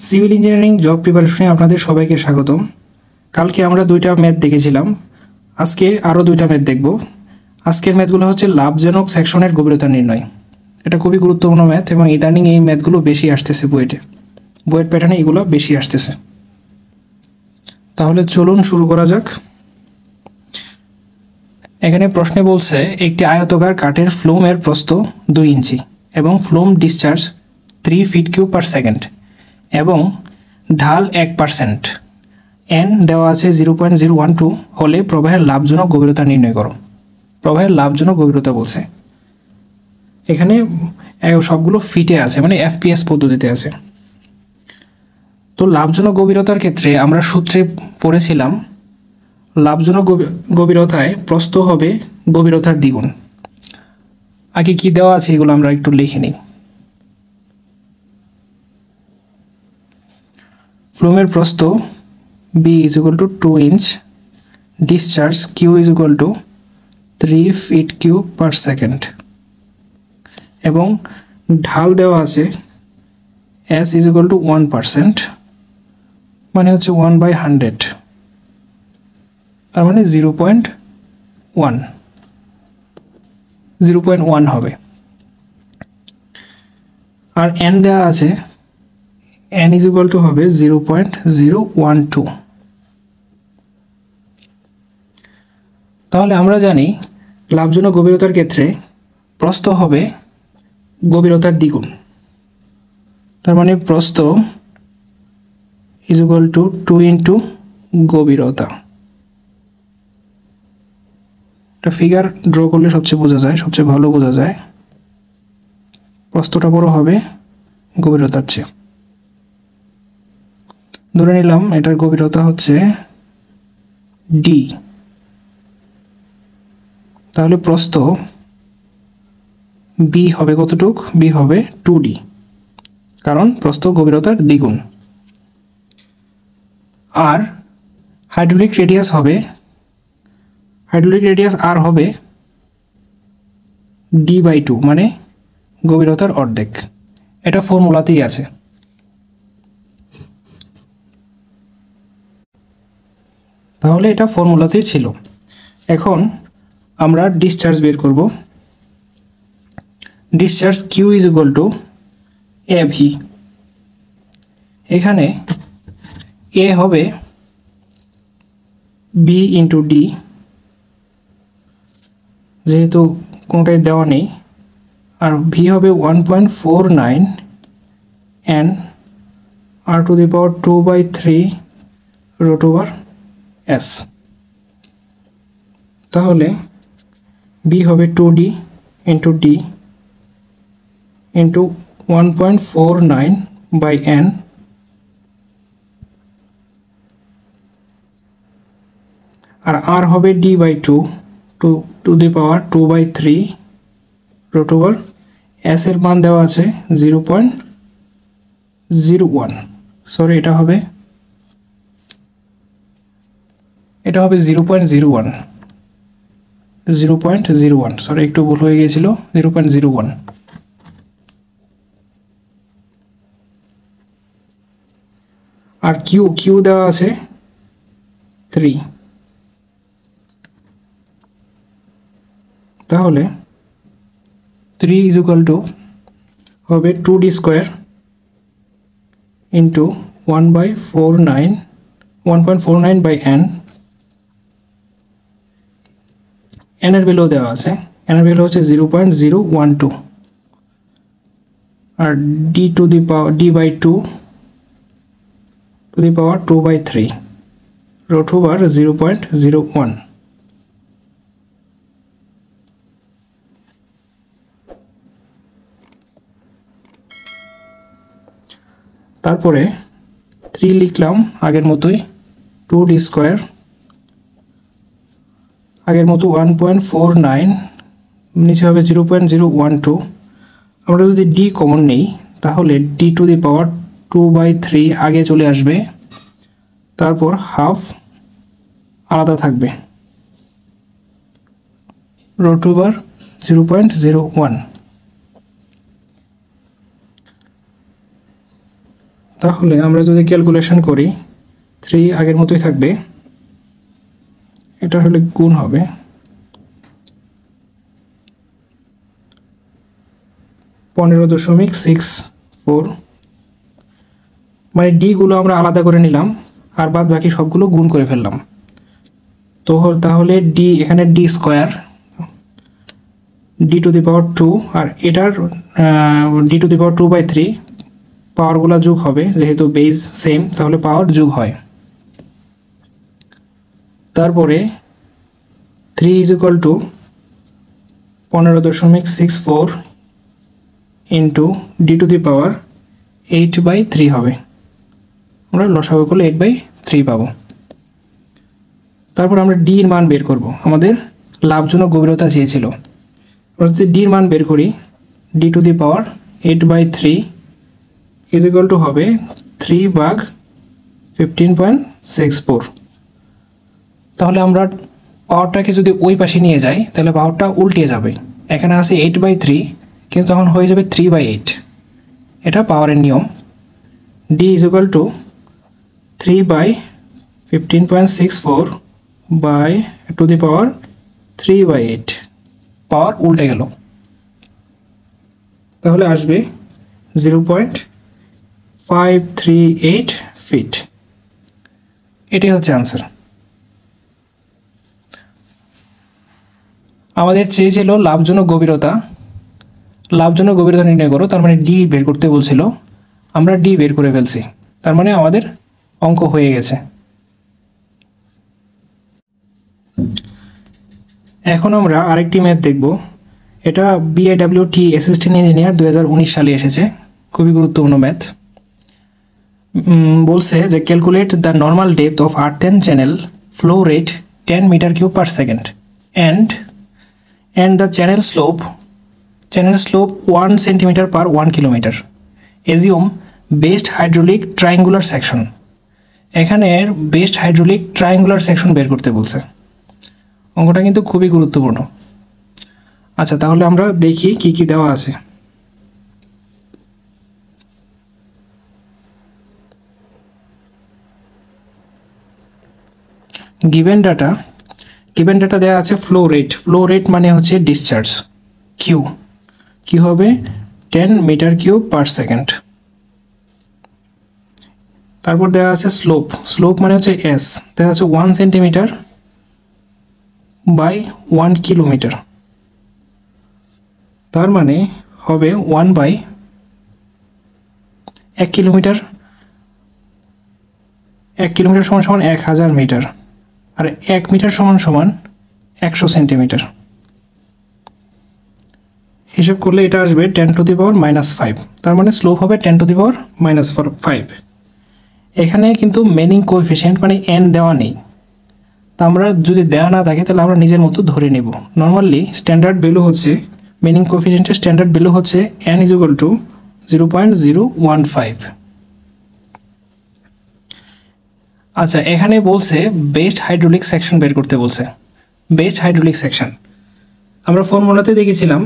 Civil engineering job প্রিপারেশনে আপনাদের সবাইকে স্বাগতম। কালকে আমরা দুইটা ম্যাথ দেখেছিলাম, আজকে আরও দুইটা ম্যাথ দেখব। আজকের ম্যাথগুলো হচ্ছে লাভজনক সেকশনের গভীরতা নির্ণয়। এটা খুবই গুরুত্বপূর্ণ ম্যাথ এবং ইদানিং এই ম্যাথগুলো বেশি আসতেছে বইয়ের প্যাটার্নে এগুলো বেশি আসতেছে। তাহলে চলুন শুরু করা যাক। এখানে প্রশ্নে বলছে একটি আয়তাকার কাঠের ফ্লোমের প্রস্থ 2 ইঞ্চি এবং ফ্লোম discharge 3 fit cube per second এবং ঢাল 1%, এন দেওয়া আছে 0.012 হলে প্রবাহের লাভজনক গভীরতা নির্ণয় করো। প্রবাহের লাভজনক গভীরতা বলছে, এখানে সবগুলো ফিটে আছে, মানে এফপিএস পদ্ধতিতে আছে। তো লাভজনক গভীরতার ক্ষেত্রে আমরা সূত্রে পড়েছিলাম লাভজনক গভীরতায় প্রস্থ হবে গভীরতার দ্বিগুণ। আগে কি দেওয়া আছে এগুলো আমরা একটু লিখে নিই। ফ্লোমের প্রস্থ B = 2 inch, discharge Q = 3 fit cube per second এবং ঢাল দেওয়া আছে S = 1%, মানে হচ্ছে 1/100, তার মানে 0.1 হবে। আর n দেওয়া আছে, n = হবে 0.012। তাহলে আমরা জানি লাভজনক গভীরতার ক্ষেত্রে প্রস্থ হবে গভীরতার দ্বিগুণ, তার মানে প্রস্থ = 2 ইন্টু গভীরতা। একটা ফিগার ড্র করলে সবচেয়ে বোঝা যায়, সবচেয়ে ভালো বোঝা যায়। প্রস্থটা বড় হবে গভীরতার চেয়ে। ধরে নিলাম এটার গভীরতা হচ্ছে D, তাহলে প্রস্থ B হবে কতটুক? B হবে 2D, কারণ প্রস্থ গভীরতার দ্বিগুণ। আর হাইড্রোলিক রেডিয়াস R হবে D/2, মানে গভীরতার অর্ধেক। এটা ফর্মুলাতেই আছে। তাহলে এটা ফর্মুলাতেই ছিল। এখন আমরা ডিসচার্জ বের করব। Discharge Q = AV। এখানে A হবে B × D, যেহেতু কোনটাই দেওয়া নেই, আর V হবে 1.49 n r⁻²/3 √s। তাহলে B হবে 2D × D × 1.49/n আর R হবে D/2 2^2/3 √s। এর মান দেওয়া আছে 0.01, সরি এটা হবে 0.01, সরি একটু ভুল হয়ে গিয়েছিল, 0.01। আর Q দেওয়া আছে 3, তাহলে 3 = হবে 2D² × 1.49/n। n এর ভ্যালু দেওয়া আছে, n এর ভ্যালু হচ্ছে 0.012, আর D/2 2/3 √0.01। তারপরে 3 লিখলাম আগের মতোই, 2D², আগের মতো 1.49, নিচে হবে 0.012। আমরা যদি D কমন নেই তাহলে D⁻²/3 আগে চলে আসবে, তারপর হাফ আলাদা থাকবে √0.01। তাহলে আমরা যদি ক্যালকুলেশন করি 3 আগের মতোই থাকবে, এটা হলে গুণ হবে 15.64, মানে ডি গুলো আমরা আলাদা করে নিলাম আর বাদ বাকি সবগুলো গুণ করে ফেললাম। তো তাহলে ডি এখানে D square D to the power 2 আর এটার ডি টু দি পাওয়ার 2/3 পাওয়ারগুলো যোগ হবে, যেহেতু বেস সেম তাহলে পাওয়ার যোগ হয়। তারপরে 3 is equal to 15.64 into D to the power 8/3 হবে। আমরা লসাগু করলে 8/3 পাবো। তারপর আমরা ডি এর মান বের করব, আমাদের লাভজনক গভীরতা চেয়েছিল। আমরা যদি ডি এর মান বের করি, D to the power 8/3 is equal two হবে 3/15.64। তাহলে আমরা পাওয়ারটাকে যদি ওই পাশে নিয়ে যাই তাহলে পাওয়ারটা উল্টে যাবে। এখানে আছে 8/3 কিন্তু তখন হয়ে যাবে 3/8। এটা পাওয়ারের নিয়ম। D is equal to 3/15.64 by to the power 3/8। Power উল্টে গেল, তাহলে আসবে 0.538 ফিট। এটি হচ্ছে আনসার। আমাদের চেয়েছিল লাভজনক গভীরতা। লাভজনক গভীরতা নির্ণয় করো, তার মানে ডি বের করতে বলছিল, আমরা ডি বের করে ফেলছি, তার মানে আমাদের অঙ্ক হয়ে গেছে। এখন আমরা আরেকটি ম্যাথ দেখব। এটা BIWT অ্যাসিস্ট্যান্ট ইঞ্জিনিয়ার 2019 সালে এসেছে, খুবই গুরুত্বপূর্ণ ম্যাথ। বলছে যে calculate the normal depth of earthen channel flow rate 10 metre cube per second and the channel slope 1 centimeter per 1 kilometer. Assume best hydraulic triangular section. এখানে বেস্ট হাইড্রোলিক ট্রায়াঙ্গুলার সেকশন বের করতে বলছে। অঙ্কটা কিন্তু খুবই গুরুত্বপূর্ণ। আচ্ছা, তাহলে আমরা দেখি কি কি দেওয়া আছে। গিভেন ডাটা দেওয়া আছে ফ্লো রেট মানে হচ্ছে ডিসচার্জ, কিউ কি হবে 10 মিটার কিউব পার সেকেন্ড। তারপর দেওয়া আছে স্লোপ মানে হচ্ছে এস, দেওয়া আছে 1 সেন্টিমিটার বাই 1 কিলোমিটার, তার মানে হবে 1/1 কিলোমিটার। 1 কিলোমিটার সমান সমান 1000 মিটার, আর 1 মিটার সমান সমান 100 সেন্টিমিটার। হিসাব করলে এটা আসবে 10 টু দি পাওয়ার -5, তার মানে স্লোপ হবে 10 টু দি পাওয়ার -5। এখানে কিন্তু মেনিং কোএফিসিয়েন্ট মানে n দেওয়া নেই, তা আমরা যদি দেওয়া না থাকে তাহলে আমরা নিজের মতো ধরে নেব। নর্মালি স্ট্যান্ডার্ড ভ্যালু হচ্ছে, মেনিং কোএফিসিয়েন্টের স্ট্যান্ডার্ড ভ্যালু হচ্ছে n = 0.015। আচ্ছা, এখানে বলছে বেস্ট হাইড্রোলিক সেকশন বের করতে বলছে। বেস্ট হাইড্রোলিক সেকশন আমরা ফর্মুলাতে দেখেছিলাম,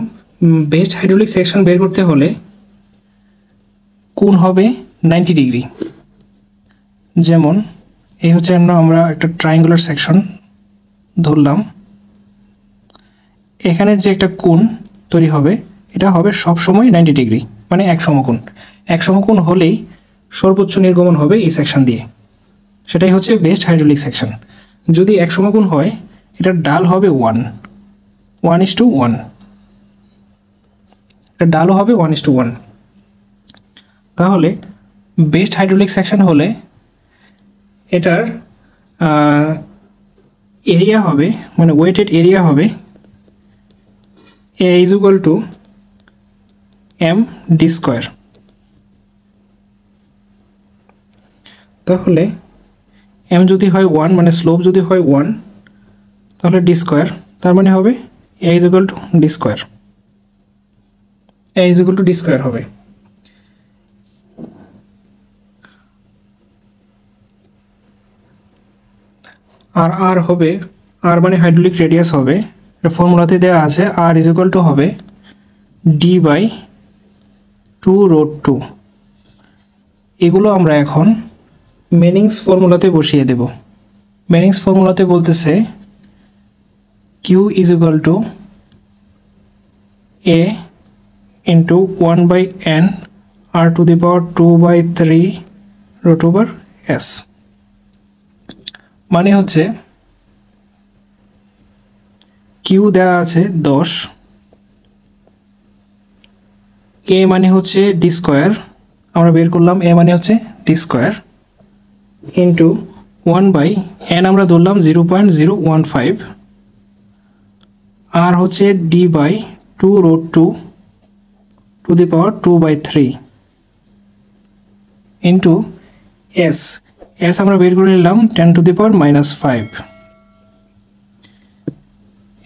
বেস্ট হাইড্রোলিক সেকশন বের করতে হলে কোণ হবে 90 ডিগ্রি। যেমন এই হচ্ছে আমরা একটা ট্রায়াঙ্গুলার সেকশন ধরলাম, এখানের যে একটা কোণ তৈরি হবে এটা হবে সব সময় 90 ডিগ্রি, মানে এক সমকোণ। এক সমকোণ হলেই সর্বোচ্চ নির্গমন হবে এই সেকশন দিয়ে, সেটাই হচ্ছে বেস্ট হাইড্রোলিক সেকশন। যদি এক সমকোণ হয় এটার ডাল হবে 1:1, এটা ডালও হবে 1:1। তাহলে বেস্ট হাইড্রোলিক সেকশন হলে এটার এরিয়া হবে, মানে ওয়েটেড এরিয়া হবে A = md²। তাহলে m যদি হয় 1, মানে স্লোপ যদি হয় 1, তাহলে d², তার মানে হবে A = d²। A = d² হবে। আর r হবে, r মানে হাইড্রোলিক রেডিয়াস হবে, এটা ফর্মুলাতে দেওয়া আছে, r = হবে d/2√2। এগুলো আমরা এখন মেনিংস ফর্মুলাতে বসিয়ে দেব। মেনিংস ফর্মুলাতে বলতেছে Q is equal to A into 1/n r to the power 2/3 root over s। মানে হচ্ছে কিউ দেওয়া আছে 10, এ মানে হচ্ছে ডি স্কোয়ার, আমরা বের করলাম এ মানে হচ্ছে ডি স্কোয়ার ইন্টু 1/n আমরা ধরলাম 0.015, আর হচ্ছে D by 2 root 2 to the power 2/3 into S. S আমরা বের করে নিলাম 10 টু দি পাওয়ার -5।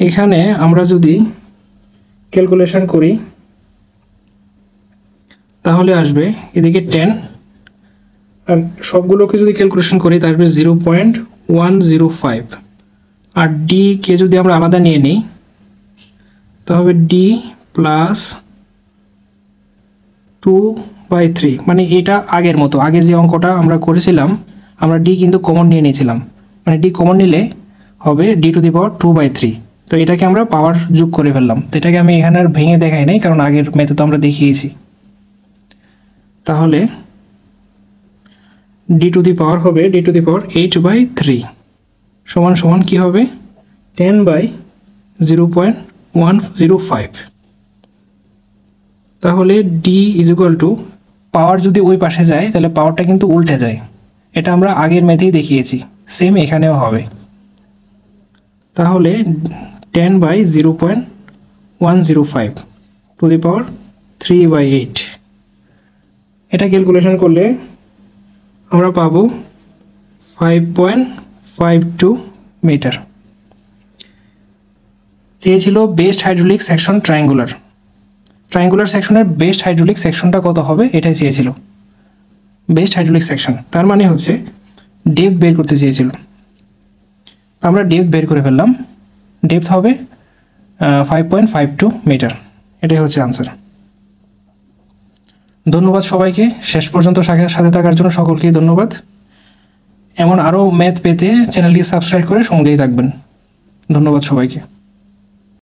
এখানে আমরা যদি ক্যালকুলেশন করি তাহলে আসবে এদিকে 10, আর সবগুলোকে যদি ক্যালকুলেশন করি তাহলে আসবে 0.105, আর ডি কে যদি আমরা আলাদা নিয়ে নিই তাহলে ডি প্লাস 2/3, মানে এটা আগের মতো, আগে যে অঙ্কটা আমরা করেছিলাম আমরা ডি কিন্তু কমন নিয়ে নিয়েছিলাম, মানে ডি কমন নিলে হবে ডি টু দি পাওয়ার 2/3। তো এটাকে আমরা পাওয়ার যোগ করে ফেললাম, তো এটাকে আমি এখানে আর ভেঙে দেখাই নাই কারণ আগের মেথড আমরা দেখিয়েছি। তাহলে ডি টু দি পাওয়ার হবে ডি টু দি পাওয়ার 8/3 সমান সমান কী হবে 10/0.105। তাহলে ডি ইজ ইকুয়াল টু পাওয়ার যদি ওই পাশে যায় তাহলে পাওয়ারটা কিন্তু উল্টে যায়, এটা আমরা আগের ম্যাথেই দেখিয়েছি, সেম এখানেও হবে। তাহলে 10/0.105 টু দি পাওয়ার 3/8, এটা ক্যালকুলেশন করলে আমরা পাবো 5.52 মিটার। চেয়েছিল বেস্ট হাইড্রোলিক সেকশন ট্রায়াঙ্গুলার সেকশনের বেস্ট হাইড্রোলিক সেকশনটা কত হবে এটাই চেয়েছিল, বেস্ট হাইড্রোলিক সেকশন, তার মানে হচ্ছে ডেপথ বের করতে চেয়েছিল। আমরা ডেপথ বের করে ফেললাম, ডেপথ হবে 5.52 মিটার, এটাই হচ্ছে আনসার। ধন্যবাদ সবাইকে, শেষ পর্যন্ত সাথে থাকার জন্য সকলকেই ধন্যবাদ। এমন আরও ম্যাথ পেতে চ্যানেলটি সাবস্ক্রাইব করে সঙ্গেই থাকবেন। ধন্যবাদ সবাইকে।